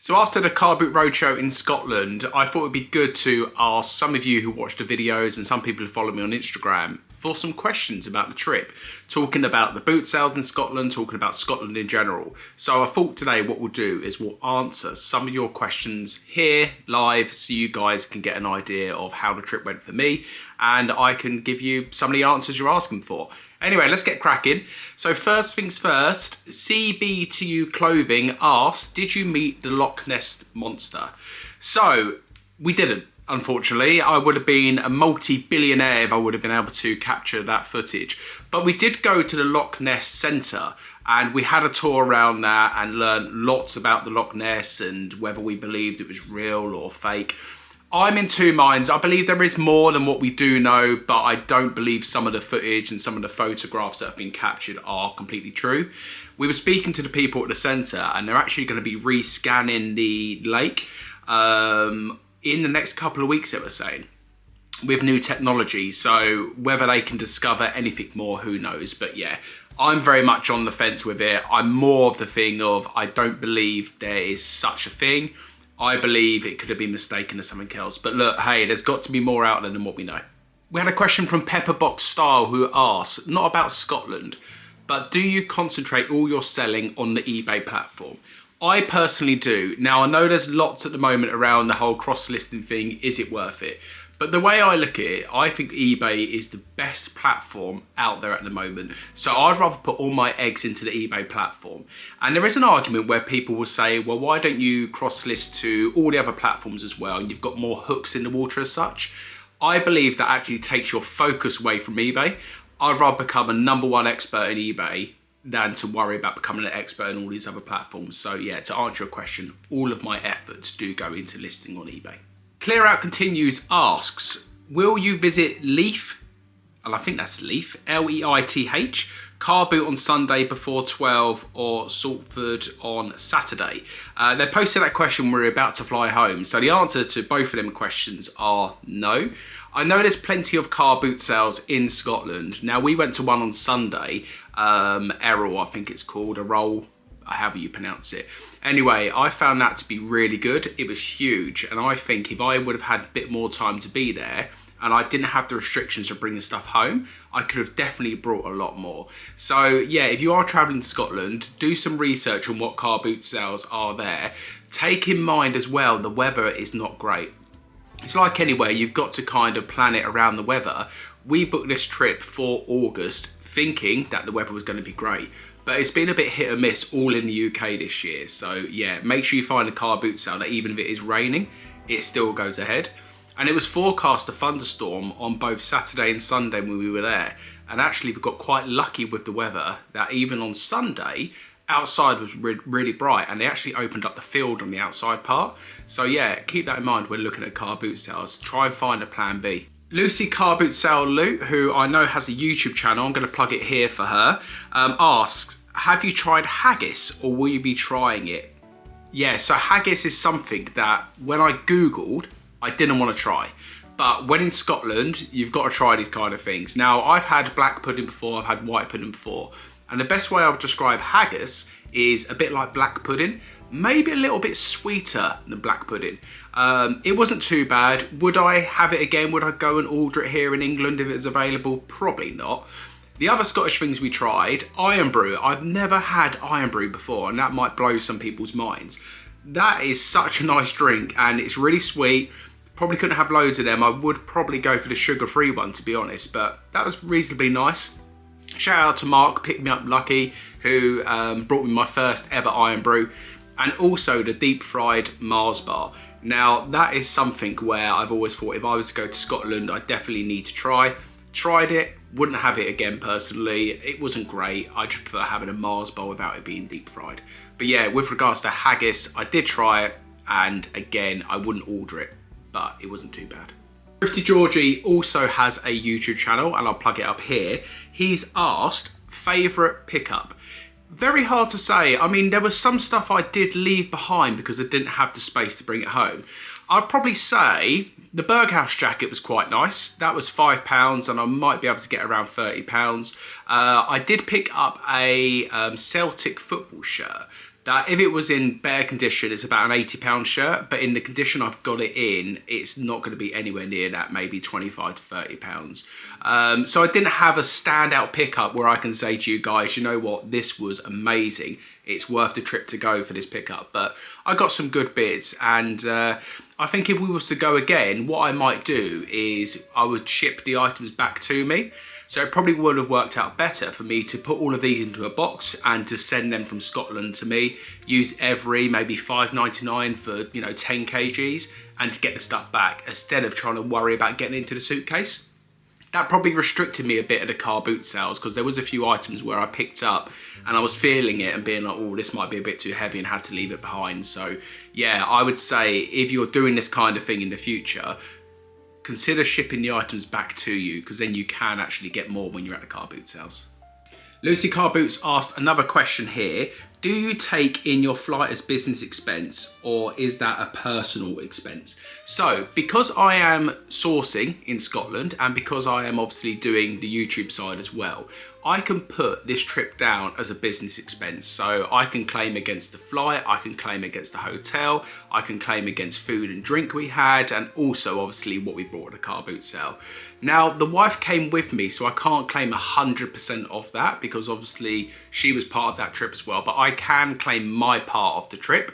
So after the Car Boot Roadshow in Scotland, I thought it'd be good to ask some of you who watch the videos and some people who follow me on Instagram for some questions about the trip, talking about the boot sales in Scotland, talking about Scotland in general. So I thought today what we'll do is we'll answer some of your questions here live so you guys can get an idea of how the trip went for me and I can give you some of the answers you're asking for. Anyway, let's get cracking. So first things first, CB2U Clothing asked, did you meet the Loch Ness monster? So we didn't. Unfortunately, I would have been a multi-billionaire if I would have been able to capture that footage. But we did go to the Loch Ness Centre and we had a tour around that and learned lots about the Loch Ness and whether we believed it was real or fake. I'm in two minds. I believe there is more than what we do know, but I don't believe some of the footage and some of the photographs that have been captured are completely true. We were speaking to the people at the centre and they're actually going to be re-scanning the lake in the next couple of weeks, they were saying, with new technology. So whether they can discover anything more, who knows? But yeah, I'm very much on the fence with it. I'm more of the thing of, I don't believe there is such a thing. I believe it could have been mistaken as something else. But look, hey, there's got to be more out there than what we know. We had a question from Pepperbox Style who asked, not about Scotland, but do you concentrate all your selling on the eBay platform? I personally do. Now, I know there's lots at the moment around the whole cross-listing thing. Is it worth it? But the way I look at it, I think eBay is the best platform out there at the moment. So I'd rather put all my eggs into the eBay platform. And there is an argument where people will say, well, why don't you cross-list to all the other platforms as well? And you've got more hooks in the water as such. I believe that actually takes your focus away from eBay. I'd rather become a #1 expert in eBay than to worry about becoming an expert in all these other platforms. So yeah, to answer your question, all of my efforts do go into listing on eBay. Clear Out Continues asks, will you visit Leith, and I think that's Leith, L-E-I-T-H, Car Boot on Sunday before 12 or Salford on Saturday? They posted that question when we were about to fly home. So the answer to both of them questions are no. I know there's plenty of car boot sales in Scotland. Now, we went to one on Sunday, Errol, I think it's called, a roll, however you pronounce it. Anyway, I found that to be really good. It was huge. And I think if I would have had a bit more time to be there and I didn't have the restrictions of bringing stuff home, I could have definitely brought a lot more. So yeah, if you are traveling to Scotland, do some research on what car boot sales are there. Take in mind as well, the weather is not great. It's like anywhere, you've got to kind of plan it around the weather. We booked this trip for August thinking that the weather was going to be great, but it's been a bit hit or miss all in the UK this year. So yeah, make sure you find a car boot sale that even if it is raining, it still goes ahead. And it was forecast a thunderstorm on both Saturday and Sunday when we were there. And actually we got quite lucky with the weather that even on Sunday, outside was really bright and they actually opened up the field on the outside part. So yeah, keep that in mind when looking at car boot sales. Try and find a plan B. Lucy Car Boot Sale Loot, who I know has a YouTube channel, I'm going to plug it here for her, asks, have you tried haggis or will you be trying it? Yeah, so haggis is something that when I Googled, I didn't want to try. But when in Scotland, you've got to try these kind of things. Now, I've had black pudding before, I've had white pudding before. And the best way I would describe haggis is a bit like black pudding, maybe a little bit sweeter than black pudding. It wasn't too bad. Would I have it again? Would I go and order it here in England if it's available? Probably not. The other Scottish things we tried, Iron Brew. I've never had Iron Brew before, and that might blow some people's minds. That is such a nice drink, and it's really sweet. Probably couldn't have loads of them. I would probably go for the sugar-free one, to be honest, but that was reasonably nice. Shout out to Mark, picked me up lucky, who brought me my first ever Iron Brew, and also the deep fried Mars bar. Now, that is something where I've always thought if I was to go to Scotland, I definitely need to try. Tried it, wouldn't have it again personally. It wasn't great. I just prefer having a Mars bar without it being deep fried. But yeah, with regards to haggis, I did try it, and again, I wouldn't order it, but it wasn't too bad. Thrifty Georgie also has a YouTube channel, and I'll plug it up here. He's asked, favourite pickup? Very hard to say. I mean, there was some stuff I did leave behind because I didn't have the space to bring it home. I'd probably say the Berghaus jacket was quite nice. That was £5 and I might be able to get around £30. I did pick up a Celtic football shirt that if it was in better condition, it's about an £80 shirt, but in the condition I've got it in, it's not going to be anywhere near that, maybe 25 to £30. So I didn't have a standout pickup where I can say to you guys, you know what, this was amazing. It's worth the trip to go for this pickup. But I got some good bits, and I think if we was to go again, what I might do is I would ship the items back to me. So it probably would have worked out better for me to put all of these into a box and to send them from Scotland to me, use every maybe £5.99 for, you know, 10 kgs, and to get the stuff back instead of trying to worry about getting into the suitcase. That probably restricted me a bit at the car boot sales, because there was a few items where I picked up and I was feeling it and being like, oh, this might be a bit too heavy, and had to leave it behind. So yeah, I would say if you're doing this kind of thing in the future, consider shipping the items back to you, because then you can actually get more when you're at the car boot sales. Lucy Car Boots asked another question here. Do you take in your flight as business expense, or is that a personal expense? So because I am sourcing in Scotland, and because I am obviously doing the YouTube side as well, I can put this trip down as a business expense. So I can claim against the flight, I can claim against the hotel, I can claim against food and drink we had, and also obviously what we bought at the car boot sale. Now the wife came with me, so I can't claim 100% of that, because obviously she was part of that trip as well, but I can claim my part of the trip.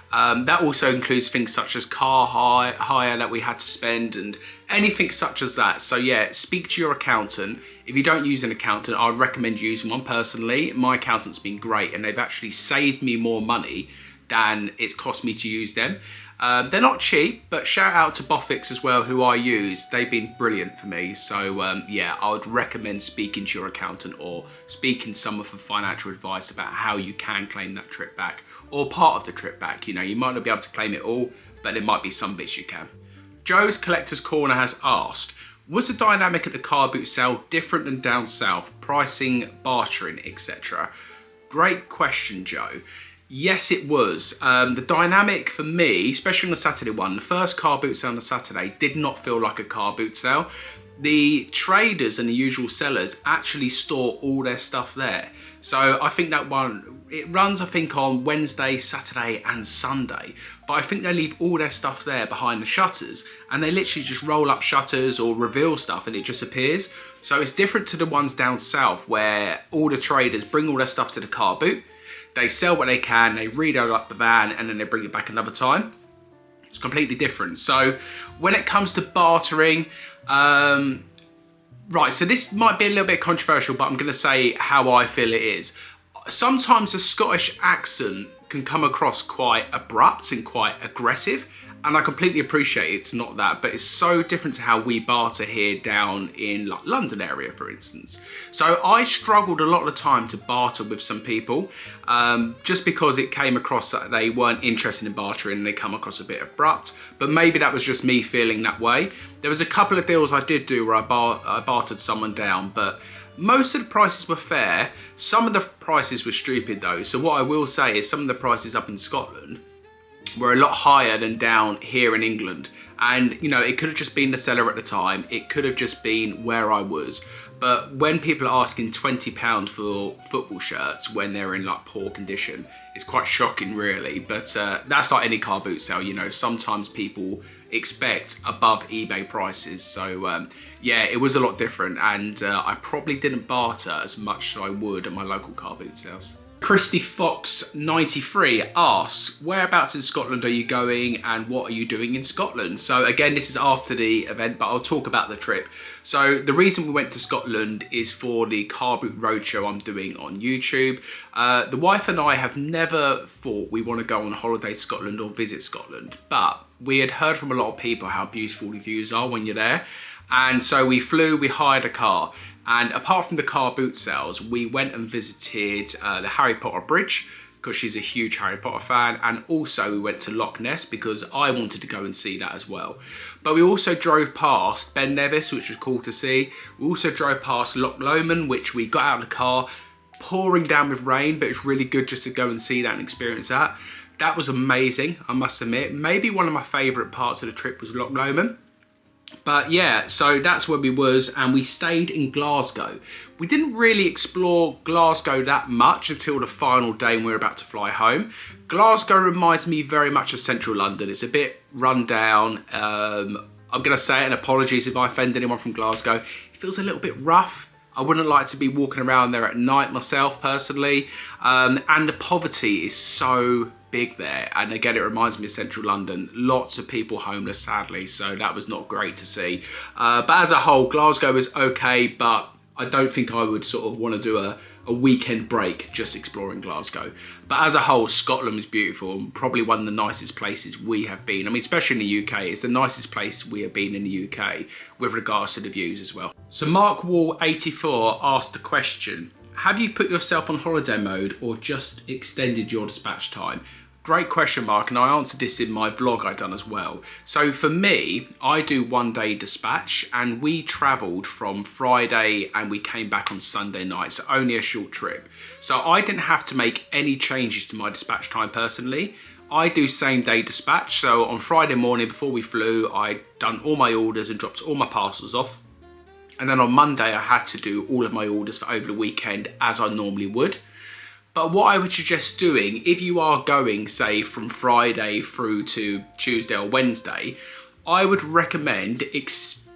That also includes things such as car hire that we had to spend, and anything such as that. So yeah, speak to your accountant. If you don't use an accountant, I'd recommend using one personally. My accountant's been great, and they've actually saved me more money than it's cost me to use them. They're not cheap, but shout out to Bofix as well, who I use. They've been brilliant for me. So yeah, I would recommend speaking to your accountant or speaking to someone for financial advice about how you can claim that trip back, or part of the trip back. You know, you might not be able to claim it all, but there might be some bits you can. Joe's Collector's Corner has asked, was the dynamic at the car boot sale different than down south? Pricing, bartering, etc. Great question, Joe. Yes, it was. The dynamic for me, especially on the Saturday one, the first car boot sale on the Saturday did not feel like a car boot sale. The traders and the usual sellers actually store all their stuff there. So I think that one, it runs I think on Wednesday, Saturday and Sunday, but I think they leave all their stuff there behind the shutters, and they literally just roll up shutters or reveal stuff and it just appears. So it's different to the ones down south where all the traders bring all their stuff to the car boot, they sell what they can, they reload up the van, and then they bring it back another time. It's completely different. So when it comes to bartering, right, so this might be a little bit controversial, but I'm going to say how I feel it is. Sometimes a Scottish accent can come across quite abrupt and quite aggressive, and I completely appreciate it's not that, but it's so different to how we barter here down in like London area, for instance. So I struggled a lot of the time to barter with some people, just because it came across that they weren't interested in bartering and they come across a bit abrupt, but maybe that was just me feeling that way. There was a couple of deals I did do where I bartered someone down, but most of the prices were fair. Some of the prices were stupid though. So what I will say is some of the prices up in Scotland were a lot higher than down here in England. And you know, it could have just been the seller at the time. It could have just been where I was. But when people are asking £20 for football shirts when they're in like poor condition, it's quite shocking really. But that's like any car boot sale, you know, sometimes people expect above eBay prices. So yeah, it was a lot different, and I probably didn't barter as much as I would at my local car boot sales. Christy Fox 93 asks, whereabouts in Scotland are you going and what are you doing in Scotland? So again, this is after the event, but I'll talk about the trip. So the reason we went to Scotland is for the car boot roadshow I'm doing on YouTube. The wife and I have never thought we want to go on holiday to Scotland or visit Scotland, but we had heard from a lot of people how beautiful the views are when you're there. And so we flew, we hired a car, and apart from the car boot sales, we went and visited the Harry Potter Bridge, because she's a huge Harry Potter fan, and also we went to Loch Ness because I wanted to go and see that as well. But we also drove past Ben Nevis, which was cool to see. We also drove past Loch Lomond, which we got out of the car, pouring down with rain, but it's really good just to go and see that and experience that. That was amazing, I must admit. Maybe one of my favourite parts of the trip was Loch Lomond. But yeah, so that's where we was, and we stayed in Glasgow. We didn't really explore Glasgow that much until the final day when we were about to fly home. Glasgow reminds me very much of central London. It's a bit run down. I'm going to say it, and apologies if I offend anyone from Glasgow. It feels a little bit rough. I wouldn't like to be walking around there at night myself, personally. And the poverty is so big there. And again, it reminds me of central London. Lots of people homeless, sadly. So that was not great to see. But as a whole, Glasgow is okay, but I don't think I would sort of want to do a weekend break just exploring Glasgow. But as a whole, Scotland is beautiful and probably one of the nicest places we have been. I mean, especially in the UK, it's the nicest place we have been in the UK with regards to the views as well. So Mark Wall 84 asked the question, have you put yourself on holiday mode or just extended your dispatch time? Great question, Mark, and I answered this in my vlog I done as well. So for me, I do 1 day dispatch, and we travelled from Friday and we came back on Sunday night, so only a short trip. So I didn't have to make any changes to my dispatch time personally. I do same day dispatch, so on Friday morning before we flew, I done all my orders and dropped all my parcels off. And then on Monday, I had to do all of my orders for over the weekend as I normally would. But what I would suggest doing, if you are going, say, from Friday through to Tuesday or Wednesday, I would recommend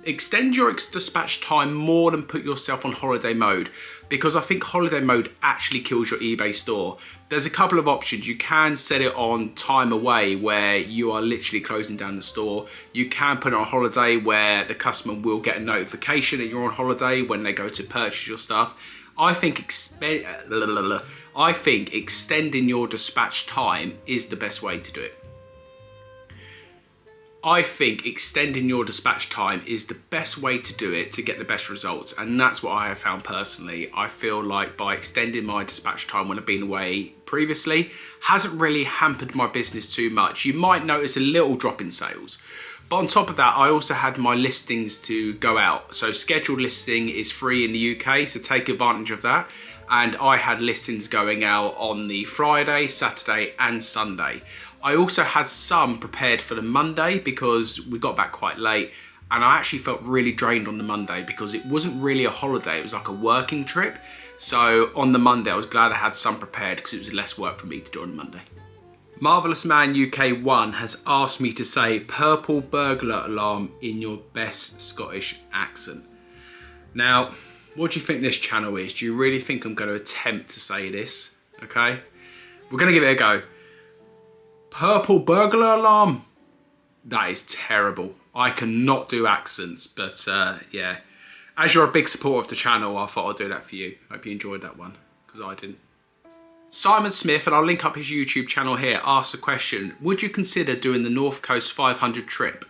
extend your dispatch time more than put yourself on holiday mode, because I think holiday mode actually kills your eBay store. There's a couple of options. You can set it on time away where you are literally closing down the store. You can put it on holiday where the customer will get a notification that you're on holiday when they go to purchase your stuff. I think extending your dispatch time is the best way to do it. I think extending your dispatch time is the best way to do it to get the best results, and that's what I have found personally. I feel like by extending my dispatch time when I've been away previously hasn't really hampered my business too much. You might notice a little drop in sales. But on top of that, I also had my listings to go out. So scheduled listing is free in the UK, so take advantage of that. And I had listings going out on the Friday, Saturday and Sunday. I also had some prepared for the Monday because we got back quite late, and I actually felt really drained on the Monday because it wasn't really a holiday, it was like a working trip. So on the Monday, I was glad I had some prepared because it was less work for me to do on Monday. Marvellous Man UK 1 has asked me to say purple burglar alarm in your best Scottish accent. Now, what do you think this channel is? Do you really think I'm going to attempt to say this? Okay, we're going to give it a go. Purple burglar alarm? That is terrible. I cannot do accents, but yeah. As you're a big supporter of the channel, I thought I'd do that for you. Hope you enjoyed that one, because I didn't. Simon Smith, and I'll link up his YouTube channel here, asked the question, would you consider doing the North Coast 500 trip?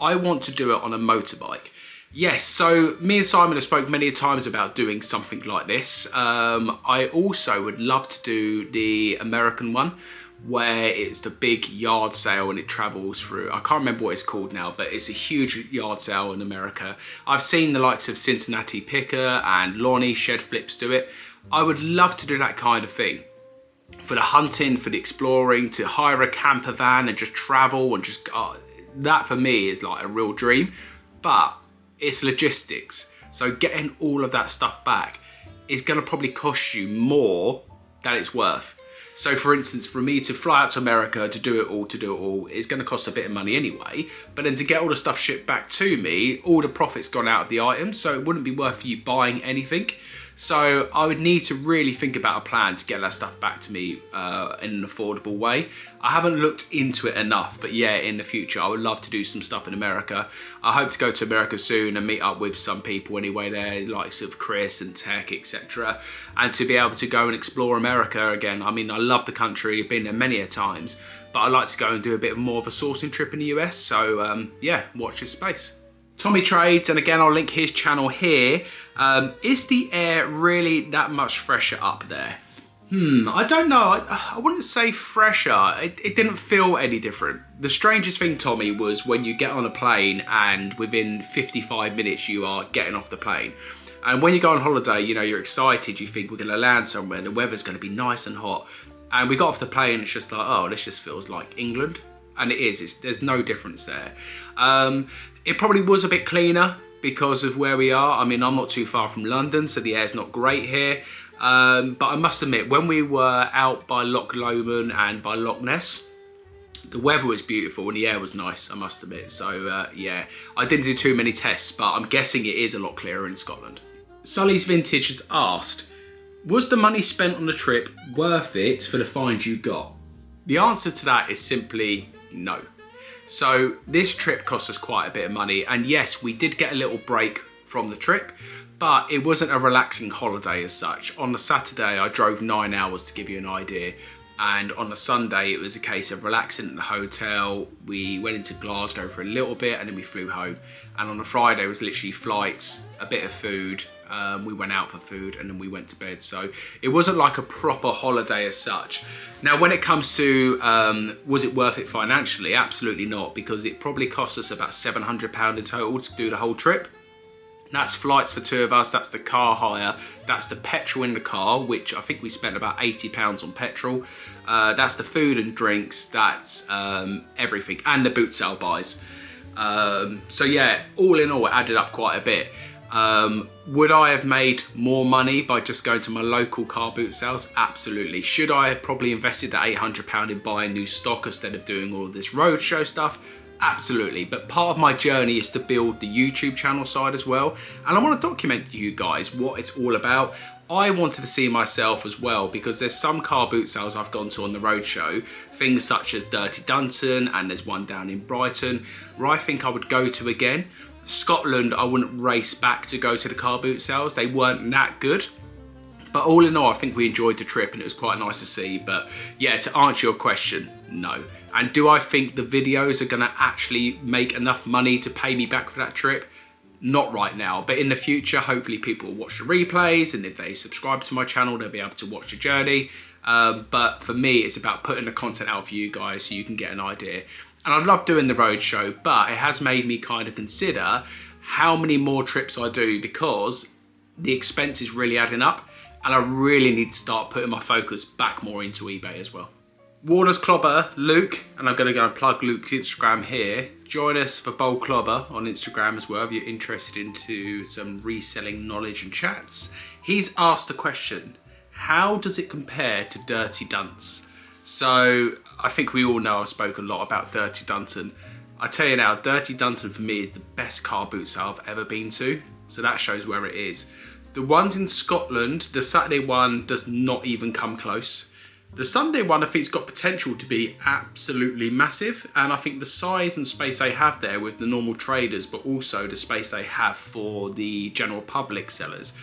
I want to do it on a motorbike. Yes, so me and Simon have spoke many times about doing something like this. I also would love to do the American one, where it's the big yard sale and it travels through, I can't remember what it's called now, but it's a huge yard sale in America. I've seen the likes of Cincinnati Picker and Lonnie Shed Flips do it. I would love to do that kind of thing. For the hunting, for the exploring, to hire a camper van and just travel and just, that for me is like a real dream, but it's logistics. So getting all of that stuff back is gonna probably cost you more than it's worth. So for instance, for me to fly out to America to do it all, it's gonna cost a bit of money anyway, but then to get all the stuff shipped back to me, all the profit's gone out of the items, so it wouldn't be worth you buying anything. So I would need to really think about a plan to get that stuff back to me in an affordable way. I haven't looked into it enough, but yeah, in the future, I would love to do some stuff in America. I hope to go to America soon and meet up with some people anyway there, like sort of Chris and Tech, etc. And to be able to go and explore America again. I mean, I love the country, I've been there many a times, but I'd like to go and do a bit more of a sourcing trip in the US. So yeah, watch this space. Tommy Trades, and again, I'll link his channel here. Is the air really that much fresher up there? I don't know. I wouldn't say fresher. It didn't feel any different. The strangest thing, Tommy, was when you get on a plane and within 55 minutes you are getting off the plane. And when you go on holiday, you know, you're excited. You think we're going to land somewhere. The weather's going to be nice and hot. And we got off the plane, it's just like, oh, this just feels like England. and it is. There's no difference there. It probably was a bit cleaner because of where we are. I mean, I'm not too far from London, so the air's not great here. But I must admit, when we were out by Loch Lomond and by Loch Ness, the weather was beautiful and the air was nice, I must admit. So yeah, I didn't do too many tests, but I'm guessing it is a lot clearer in Scotland. Sully's Vintage has asked, was the money spent on the trip worth it for the finds you got? The answer to that is simply no. So this trip cost us quite a bit of money, and yes, we did get a little break from the trip, but it wasn't a relaxing holiday as such. On the Saturday, I drove 9 hours to give you an idea, and on the Sunday, it was a case of relaxing at the hotel. We went into Glasgow for a little bit, and then we flew home. And on the Friday, it was literally flights, a bit of food. We went out for food, and then we went to bed. So it wasn't like a proper holiday as such. Now, when it comes to, was it worth it financially? Absolutely not, because it probably cost us about £700 in total to do the whole trip. That's flights for 2 of us, that's the car hire, that's the petrol in the car, which I think we spent about £80 on petrol. That's the food and drinks, that's everything, and the boot sale buys. So yeah, all in all, it added up quite a bit. Would I have made more money by just going to my local car boot sales? Absolutely. Should I have probably invested that £800 in buying new stock instead of doing all of this roadshow stuff? Absolutely. But part of my journey is to build the YouTube channel side as well. And I want to document to you guys what it's all about. I wanted to see myself as well, because there's some car boot sales I've gone to on the roadshow, things such as Dirty Dunton, and there's one down in Brighton, where I think I would go to again. Scotland, I wouldn't race back to go to the car boot sales. They weren't that good. But all in all, I think we enjoyed the trip and it was quite nice to see. But yeah, to answer your question, no. And do I think the videos are gonna actually make enough money to pay me back for that trip? Not right now, but in the future, hopefully people will watch the replays, and if they subscribe to my channel, they'll be able to watch the journey. But for me, it's about putting the content out for you guys so you can get an idea. And I love doing the roadshow, but it has made me kind of consider how many more trips I do, because the expense is really adding up, and I really need to start putting my focus back more into eBay as well. Waters Clobber, Luke, and I'm going to go and plug Luke's Instagram here. Join us for Bowl Clobber on Instagram as well if you're interested into some reselling knowledge and chats. He's asked the question, how does it compare to Dirty Dunts? So I think we all know I've spoken a lot about Dirty Dunton. I tell you now, Dirty Dunton for me is the best car boot sale I've ever been to. So that shows where it is. The ones in Scotland, the Saturday one does not even come close. The Sunday one, I think it's got potential to be absolutely massive. And I think the size and space they have there with the normal traders, but also the space they have for the general public sellers,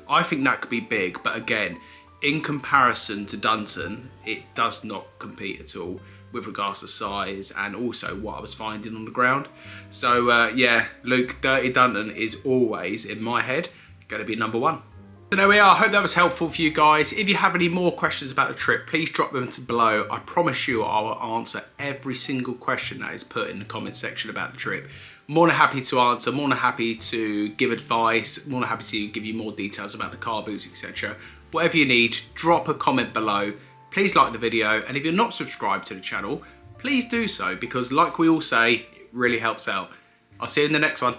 I think that could be big. But again, in comparison to Dunton, it does not compete at all with regards to size and also what I was finding on the ground. So yeah, Luke, Dirty Dunton is always, in my head, going to be number one. So there we are. I hope that was helpful for you guys. If you have any more questions about the trip, please drop them below. I promise you I will answer every single question that is put in the comment section about the trip. More than happy to answer, more than happy to give advice, more than happy to give you more details about the car boots, etc. Whatever you need, drop a comment below. Please like the video, and if you're not subscribed to the channel, please do so, because like we all say, it really helps out. I'll see you in the next one.